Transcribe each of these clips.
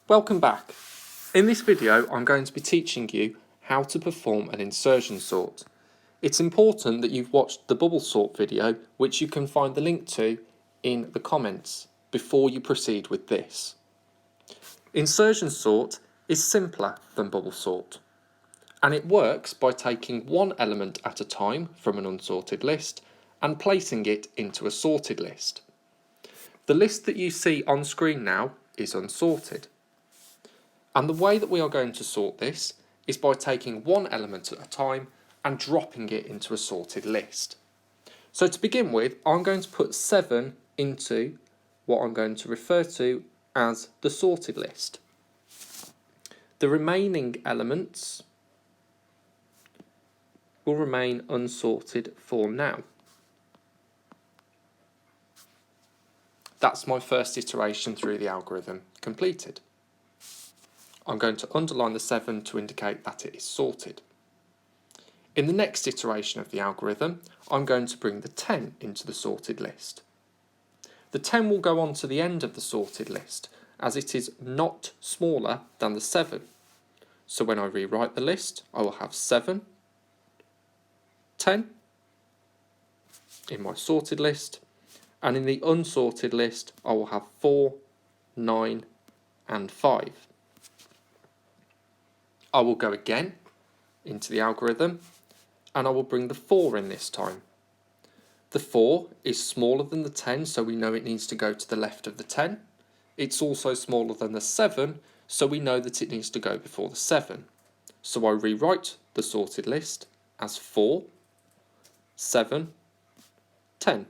Welcome back. In this video I'm going to be teaching you how to perform an insertion sort. It's important that you've watched the bubble sort video, which you can find the link to in the comments, before you proceed with this. Insertion sort is simpler than bubble sort, and it works by taking one element at a time from an unsorted list and placing it into a sorted list. The list that you see on screen now is unsorted. And the way that we are going to sort this is by taking one element at a time and dropping it into a sorted list. So to begin with, I'm going to put 7 into what I'm going to refer to as the sorted list. The remaining elements will remain unsorted for now. That's my first iteration through the algorithm completed. I'm going to underline the 7 to indicate that it is sorted. In the next iteration of the algorithm, I'm going to bring the 10 into the sorted list. The 10 will go on to the end of the sorted list, as it is not smaller than the 7. So when I rewrite the list, I will have 7, 10 in my sorted list, and in the unsorted list, I will have 4, 9, and 5. I will go again into the algorithm and I will bring the 4 in this time. The 4 is smaller than the 10, so we know it needs to go to the left of the 10. It's also smaller than the 7, so we know that it needs to go before the 7. So I rewrite the sorted list as 4, 7, 10.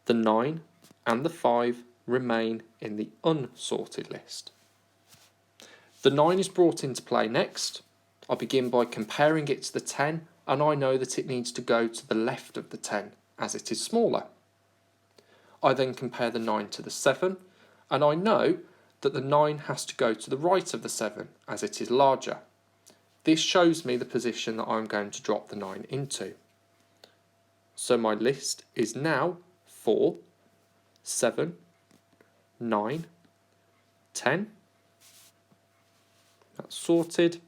The 9 and the 5 remain in the unsorted list. The 9 is brought into play next. I begin by comparing it to the 10, and I know that it needs to go to the left of the 10 as it is smaller. I then compare the 9 to the 7, and I know that the 9 has to go to the right of the 7 as it is larger. This shows me the position that I'm going to drop the 9 into. So my list is now 4, 7, 9, 10. That's sorted,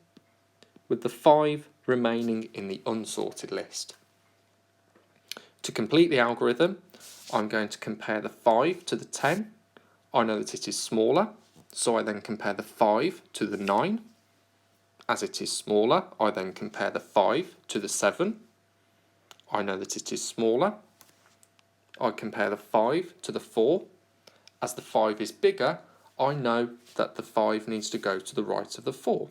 with the 5 remaining in the unsorted list. To complete the algorithm, I'm going to compare the 5 to the 10. I know that it is smaller, so I then compare the 5 to the 9. As it is smaller, I then compare the 5 to the 7. I know that it is smaller. I compare the 5 to the 4. As the 5 is bigger, I know that the 5 needs to go to the right of the 4.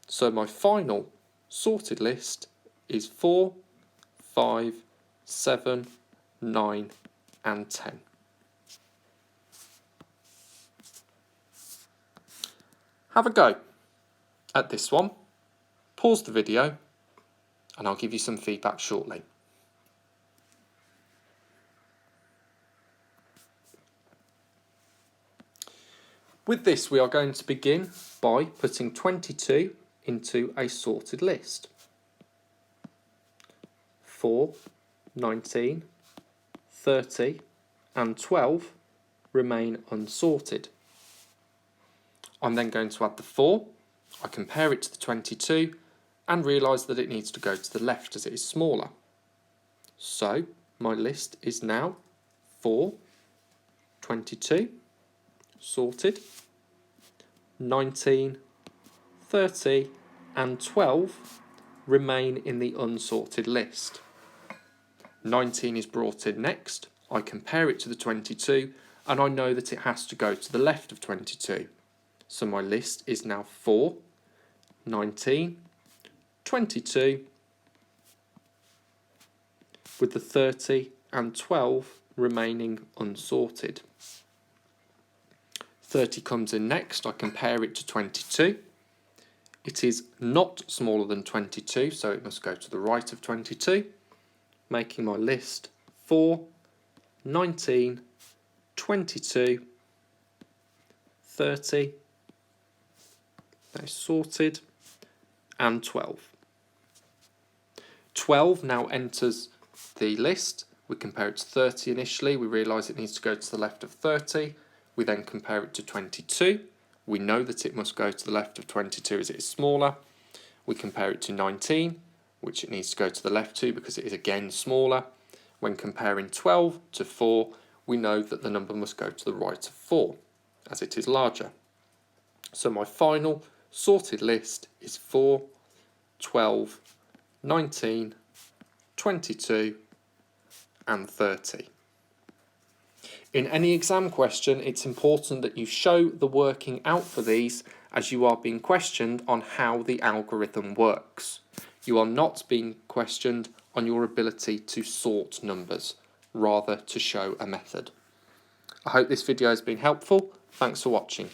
So my final sorted list is 4, 5, 7, 9, and 10. Have a go at this one. Pause the video and I'll give you some feedback shortly. With this, we are going to begin by putting 22 into a sorted list. 4, 19, 30, and 12 remain unsorted. I'm then going to add the 4. I compare it to the 22 and realise that it needs to go to the left as it is smaller. So my list is now 4, 22, sorted, 19, 30 and 12 remain in the unsorted list. 19 is brought in next. I compare it to the 22 and I know that it has to go to the left of 22. So my list is now 4, 19, 22, with the 30 and 12 remaining unsorted. 30 comes in next. I compare it to 22. It is not smaller than 22, so it must go to the right of 22, making my list 4, 19, 22, 30, that is sorted, and 12. 12 now enters the list We compare it to 30 initially, we realise it needs to go to the left of 30. We then compare it to 22. We know that it must go to the left of 22 as it is smaller. We compare it to 19, which it needs to go to the left to because it is again smaller. When comparing 12 to 4, we know that the number must go to the right of 4 as it is larger. So my final sorted list is 4, 12, 19, 22 and 30. In any exam question, it's important that you show the working out for these as you are being questioned on how the algorithm works. You are not being questioned on your ability to sort numbers, rather to show a method. I hope this video has been helpful. Thanks for watching.